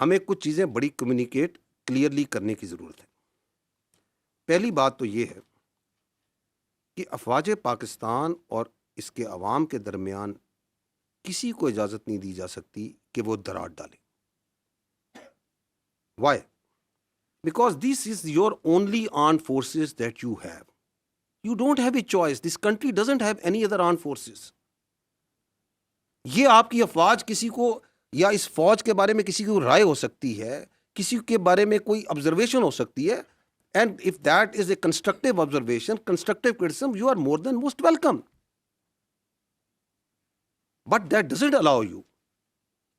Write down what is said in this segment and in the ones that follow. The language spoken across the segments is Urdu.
ہمیں کچھ چیزیں بڑی کمیونیکیٹ کلیئرلی کرنے کی ضرورت ہے. پہلی بات تو یہ ہے کہ افواج پاکستان اور اس کے عوام کے درمیان کسی کو اجازت نہیں دی جا سکتی کہ وہ دراڑ ڈالے. Why? Because this is your only armed forces that you have. You don't have a choice. This country doesn't have any other armed forces. یہ آپ کی افواج کسی کو یا اس فوج کے بارے میں کسی کو رائے ہو سکتی ہے, کسی کے بارے میں کوئی آبزرویشن ہو سکتی ہے, and if that is a constructive observation, constructive criticism, you are more than most welcome. But that doesn't allow you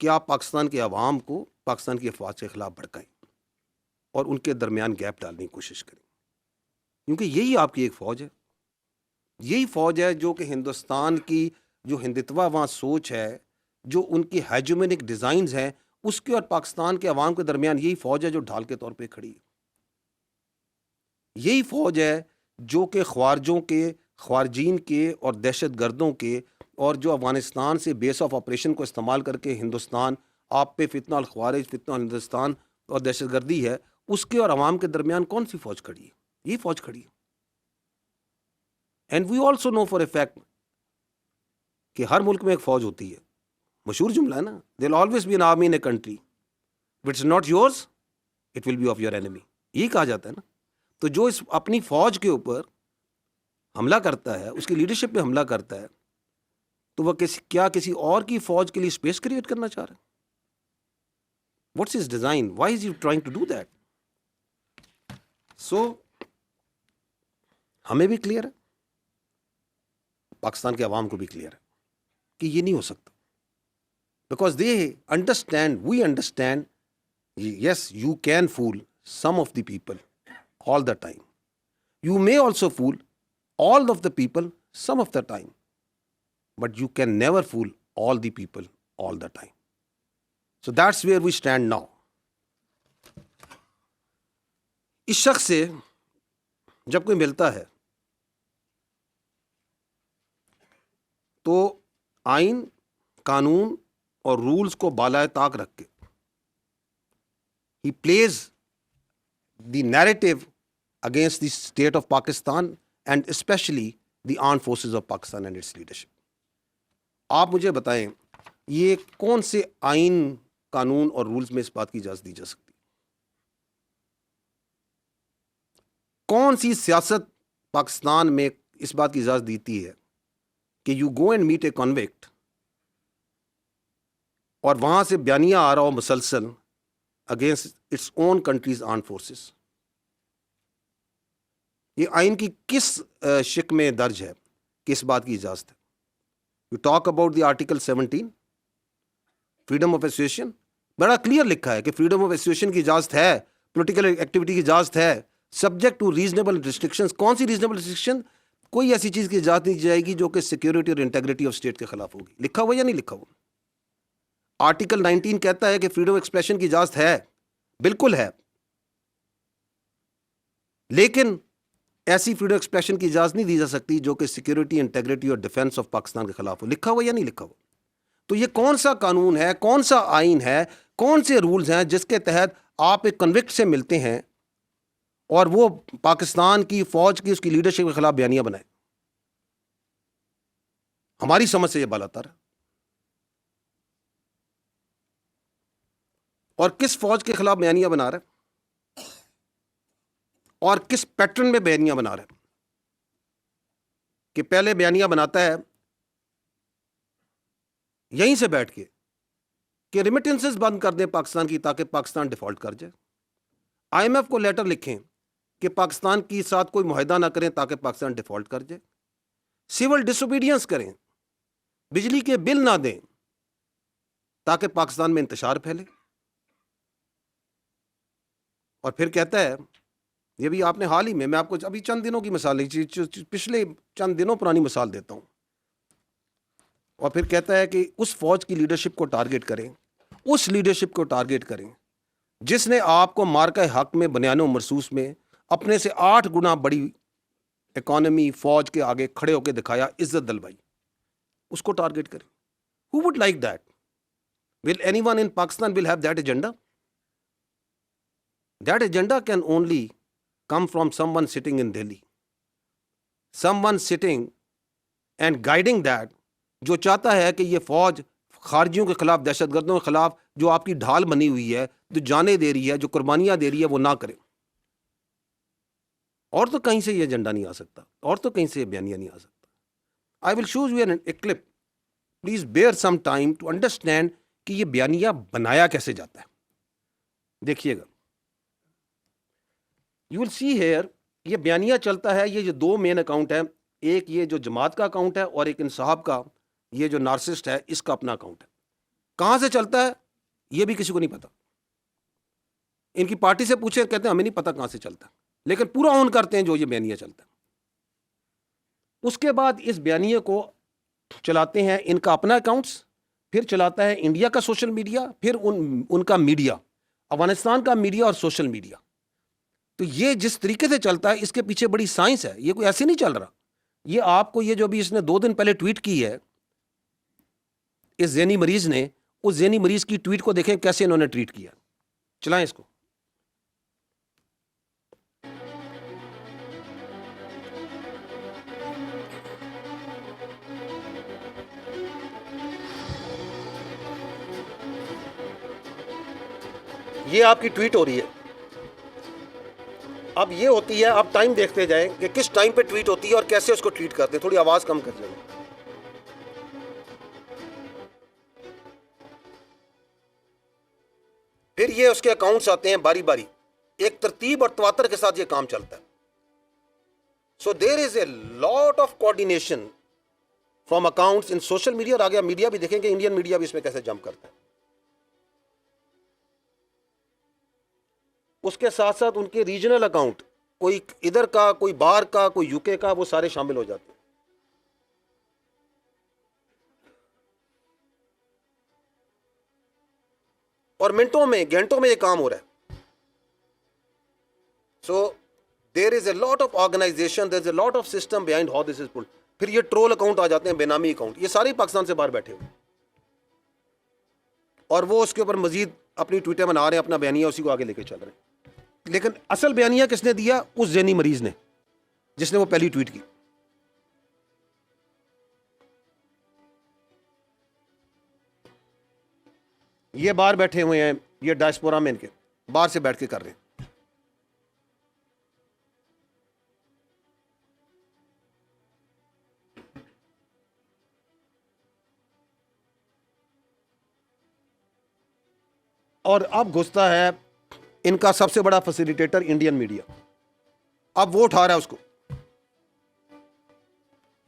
کہ آپ پاکستان کے عوام کو پاکستان کی افواج کے خلاف بھڑکائیں اور ان کے درمیان گیپ ڈالنے کی کوشش کریں, کیونکہ یہی آپ کی ایک فوج ہے. یہی فوج ہے جو کہ ہندوستان کی جو ہندتوا وہاں سوچ ہے, جو ان کی ہیجومینک ڈیزائنز ہیں, اس کے اور پاکستان کے عوام کے درمیان یہی فوج ہے جو ڈھال کے طور پہ کھڑی ہے. یہی فوج ہے جو کہ خوارجوں کے, خوارجین کے اور دہشت گردوں کے, اور جو افغانستان سے بیس آف آپریشن کو استعمال کر کے ہندوستان آپ پہ فتنہ الخوارج, فتنہ ہندوستان اور دہشت گردی ہے, اس کے اور عوام کے درمیان کون سی فوج کھڑی ہے؟ یہی فوج کھڑی ہے. And we also know for a fact کہ ہر ملک میں ایک فوج ہوتی ہے. مشہور جملہ ہے نا, there will always be an army in a country, it is not yours it will be of your enemy. یہی کہا جاتا ہے نا. تو جو اس اپنی فوج کے اوپر حملہ کرتا ہے, اس کی لیڈرشپ پہ حملہ کرتا ہے, تو وہ کیا کسی اور کی فوج کے لیے اسپیس کریٹ کرنا چاہ رہا ہے؟ What's his design? Why is you trying to do that? So ہمیں بھی کلیئر ہے, پاکستان کے عوام کو بھی کلیئر ہے کہ یہ نہیں ہو سکتا. Because they understand, we understand, yes you can fool some of the people all the time. You may also fool all of the people some of the time. But you can never fool all the people all the time. So that's where we stand now. اس شخص سے جب کوئی ملتا ہے تو آئین, قانون اور رولز کو بالائے طاق رکھ کے he plays the narrative against the state of Pakistan and especially the armed forces of Pakistan and its leadership. آپ مجھے بتائیں یہ کون سے آئین, قانون اور رولز میں اس بات کی اجازت دی جا سکتی؟ کون سی سیاست پاکستان میں اس بات کی اجازت دیتی ہے کہ you go and meet a convict اور وہاں سے بیانیہ آ رہا ہو مسلسل against its own countries armed forces? یہ آئین کی کس شق میں درج ہے کہ اس بات کی اجازت ہے؟ You talk about the article 17 freedom of association, بڑا کلیئر لکھا ہے کہ فریڈم آف ایسوسیشن کی اجازت ہے, پولیٹیکل ایکٹیویٹی کی اجازت ہے, سبجیکٹ ٹو ریزنیبل ریسٹرکشنز. کون سی ریزنیبل ریسٹرکشن؟ کوئی ایسی چیز کی اجازت نہیں دی جائے گی جو کہ سیکورٹی اور انٹیگریٹی آف اسٹیٹ کے خلاف ہوگی. لکھا ہوا یا نہیں لکھا ہوا؟ آرٹیکل 19 کہتا ہے کہ فریڈم ایکسپریشن کی اجازت ہے, بالکل ہے, لیکن ایسی فریڈم ایکسپریشن کی اجازت نہیں دی جا سکتی جو کہ سیکورٹی, انٹیگریٹی اور ڈیفنس آف پاکستان کے خلاف ہو. لکھا ہوا یا نہیں لکھا ہوا؟ تو یہ کون سا قانون ہے, کون سا آئین ہے, کون سے رولز ہیں جس کے تحت آپ ایک کنوکٹ سے ملتے ہیں اور وہ پاکستان کی فوج کی اس کی لیڈرشپ کے خلاف بیانیہ بنائے؟ ہماری سمجھ سے یہ بالاتر ہے. اور کس فوج کے خلاف بیانیہ بنا رہا ہے اور کس پیٹرن میں بیانیہ بنا رہا ہے؟ کہ پہلے بیانیہ بناتا ہے یہیں سے بیٹھ کے کہ ریمیٹنسز بند کر دیں پاکستان کی تاکہ پاکستان ڈیفالٹ کر جائے. آئی ایم ایف کو لیٹر لکھیں کہ پاکستان کے ساتھ کوئی معاہدہ نہ کریں تاکہ پاکستان ڈیفالٹ کر جائے. سول ڈس اوبیڈینس کریں, بجلی کے بل نہ دیں تاکہ پاکستان میں انتشار پھیلے. اور پھر کہتا ہے, یہ بھی آپ نے حال ہی میں آپ کو ابھی چند دنوں کی مثال نہیں, پچھلے چند دنوں پرانی مثال دیتا ہوں, اور پھر کہتا ہے کہ اس فوج کی لیڈرشپ کو ٹارگٹ کریں, اس لیڈرشپ کو ٹارگٹ کریں جس نے آپ کو مارکہ حق میں بنیان و مرصوص میں اپنے سے 8 گنا بڑی اکانومی فوج کے آگے کھڑے ہو کے دکھایا, عزت دلوائی. اس کو ٹارگٹ کریں. Who would like that? Will anyone in Pakistan will have that agenda? That agenda can only come from someone sitting in Delhi. Someone sitting and guiding that, جو چاہتا ہے کہ یہ فوج خارجیوں کے خلاف، دہشت گردوں کے خلاف جو آپ کی ڈھال بنی ہوئی ہے، جو جانیں دے رہی ہے، جو قربانیاں دے رہی ہے، وہ نہ کرے. اور تو کہیں سے یہ ایجنڈا نہیں آ سکتا، اور تو کہیں سے یہ بیانیہ نہیں آ سکتا. I will shows you a clip. Please bear some time to understand کہ یہ بیانیہ بنایا کیسے جاتا ہے. دیکھیے گا، یو ول سی ہیئر، یہ بیانیہ چلتا ہے. یہ جو دو مین اکاؤنٹ ہے، ایک یہ جو جماعت کا اکاؤنٹ ہے اور ایک انصاف کا، یہ جو نارسسٹ ہے اس کا اپنا اکاؤنٹ ہے. کہاں سے چلتا ہے یہ بھی کسی کو نہیں پتا. ان کی پارٹی سے پوچھیں، کہتے ہیں ہمیں نہیں پتا کہاں سے چلتا ہے، لیکن پورا اون کرتے ہیں جو یہ بیانیہ چلتا ہے. اس کے بعد اس بیانیے کو چلاتے ہیں ان کا اپنا اکاؤنٹس، پھر چلاتا ہے انڈیا کا سوشل میڈیا، پھر ان کا میڈیا، افغانستان کا میڈیا اور سوشل میڈیا. تو یہ جس طریقے سے چلتا ہے اس کے پیچھے بڑی سائنس ہے. یہ کوئی ایسے نہیں چل رہا. یہ آپ کو یہ جو بھی اس نے 2 دن پہلے ٹویٹ کی ہے اس ذہنی مریض نے، اس ذہنی مریض کی ٹویٹ کو دیکھیں کیسے انہوں نے ٹویٹ کیا. چلائیں اس کو. یہ آپ کی ٹویٹ ہو رہی ہے. اب یہ ہوتی ہے، آپ ٹائم دیکھتے جائیں کہ کس ٹائم پہ ٹویٹ ہوتی ہے اور کیسے اس کو ٹویٹ کرتے ہیں. تھوڑی آواز کم کر لیں. پھر یہ اس کے اکاؤنٹس آتے ہیں باری باری، ایک ترتیب اور تواتر کے ساتھ یہ کام چلتا ہے. So there is a lot of coordination from accounts in social media. اور آگے آپ میڈیا بھی دیکھیں گے، انڈین میڈیا بھی اس میں کیسے جمپ کرتا ہے. اس کے ساتھ ساتھ ان کے ریجنل اکاؤنٹ، کوئی ادھر کا، کوئی باہر کا، کوئی یو کے کا، وہ سارے شامل ہو جاتے ہیں. اور منٹوں میں، گھنٹوں میں یہ کام ہو رہا ہے. So there is a lot of organisation, there is a lot of system behind how this is pulled. پھر یہ ٹرول اکاؤنٹ آ جاتے ہیں، بے نامی اکاؤنٹ. یہ سارے پاکستان سے باہر بیٹھے ہوئے، اور وہ اس کے اوپر مزید اپنی ٹویٹیں بنا رہے ہیں، اپنا بیانیہ اسی کو آگے لے کے چل رہے ہیں. لیکن اصل بیانیہ کس نے دیا؟ اس ذہنی مریض نے، جس نے وہ پہلی ٹویٹ کی. یہ باہر بیٹھے ہوئے ہیں، یہ ڈائسپورا میں ان کے باہر سے بیٹھ کے کر رہے ہیں. اور اب گھستا ہے ان کا سب سے بڑا فیسیلیٹیٹر انڈین میڈیا. اب وہ اٹھا رہا ہے اس کو.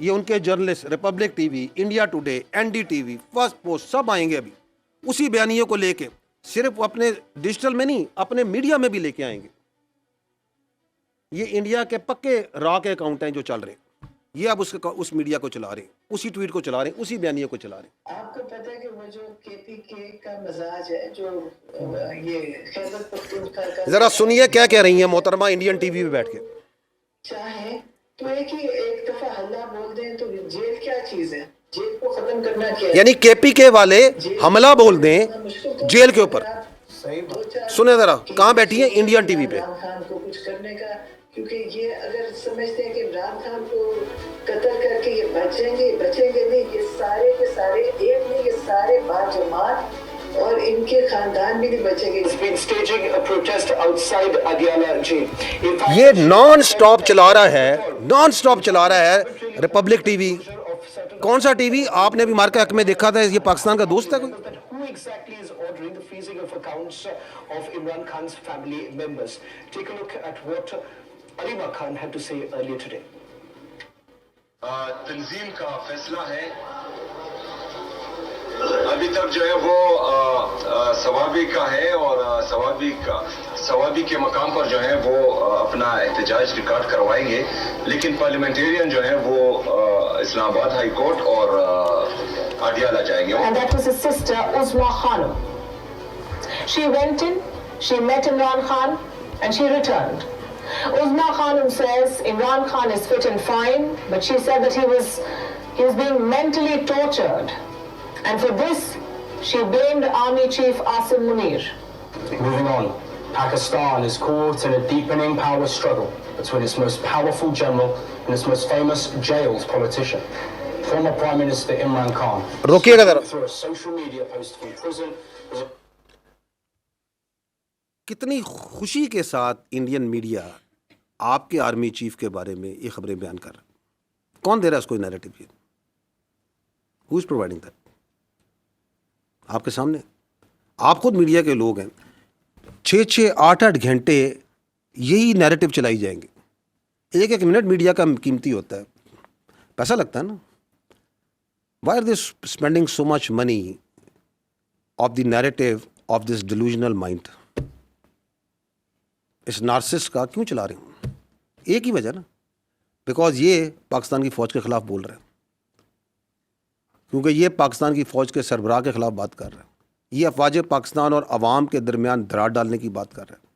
یہ ان کے journalist, Republic TV, India Today, NDTV, Firstpost, سب آئیں گے ابھی اسی بیانیے کو لے کے. صرف اپنے ڈیجیٹل میں نہیں، اپنے میڈیا میں بھی لے کے آئیں گے. یہ انڈیا کے پکے را کے اکاؤنٹ ہیں جو چل رہے ہیں. یہ اب اس میڈیا کو چلا رہے ہیں، اسی ٹویٹ کو چلا رہے ہیں، اسی بیانیے کو چلا رہے ہیں. آپ کو پتہ ہے کہ وہ جو کے پی کے کا مزاج ہے، جو یہ خیبر پختونخوا کا، ذرا سنیے کیا کہہ رہی ہیں محترمہ انڈین ٹی وی پہ بیٹھ کے. چاہیں تو ایک دفعہ حملہ بول دیں تو جیل کیا چیز ہے؟ جیل کو ختم کرنا کیا ہے؟ یعنی کے پی کے والے حملہ بول دیں جیل کے اوپر. سنیں ذرا، کہاں بیٹھی ہیں؟ انڈین ٹی وی پہ. عمران خان کو کچھ کرنے کا، کیونکہ یہ اگر سمجھتے ہیں کہ عمران خان کو قتل کر کے یہ بچیں گے نہیں. یہ سارے کے سارے ایک نہیں، یہ سارے باجماعت اور ان کے خاندان بھی نہیں بچیں گے. یہ نان سٹاپ چلا رہا ہے، نان سٹاپ چلا رہا ہے ریپبلک ٹی وی. کون سا ٹی وی؟ آپ نے بھی مارکا حق میں دیکھا تھا. یہ پاکستان کا دوست ہے کوئی؟ Who exactly is ordering the freezing of accounts of Imran Khan's family members? Take a look at what Alima Khan had to say earlier today. تنظیم کا فیصلہ ہے، ابھی تک جو ہے وہ ثوابی کا ہے، اور ثوابی کے مقام پر جو ہے وہ اپنا احتجاج ریکارڈ کروائیں گے. لیکن پارلیمنٹیرین جو ہے وہ اسلام آباد ہائی کورٹ اور اڈیالہ جائیں گے. And that was his sister Uzma Khanum. She went in, she met Imran Khan and she returned. Uzma Khanum says Imran Khan is fit and fine, but she said that he was being mentally tortured, and for this she blamed Army Chief Asim Munir. Moving on. Pakistan is caught in a deepening power struggle between its most powerful general and its most famous jailed politician. Former Prime Minister Imran Khan, روکیے گا ذرا. through a social media post from prison, was کتنی خوشی کے ساتھ انڈین میڈیا آپ کے آرمی چیف کے بارے میں یہ خبریں بیان کر رہا ہے. کون دے رہا ہے اس کو نیریٹو؟ یہ ہو از پرووائڈنگ دیٹ؟ آپ کے سامنے آپ خود میڈیا کے لوگ ہیں. 6-8 گھنٹے یہی نیریٹو چلائی جائیں گے. ایک منٹ میڈیا کا قیمتی ہوتا ہے, پیسہ لگتا ہے نا. Why are they spending so much money of the narrative of this delusional mind? اس نارسس کا کیوں چلا رہے ہوں؟ ایک ہی وجہ نا, بیکاز یہ پاکستان کی فوج کے خلاف بول رہے ہیں, کیونکہ یہ پاکستان کی فوج کے سربراہ کے خلاف بات کر رہے ہیں. یہ افواج پاکستان اور عوام کے درمیان دراڑ ڈالنے کی بات کر رہے ہیں.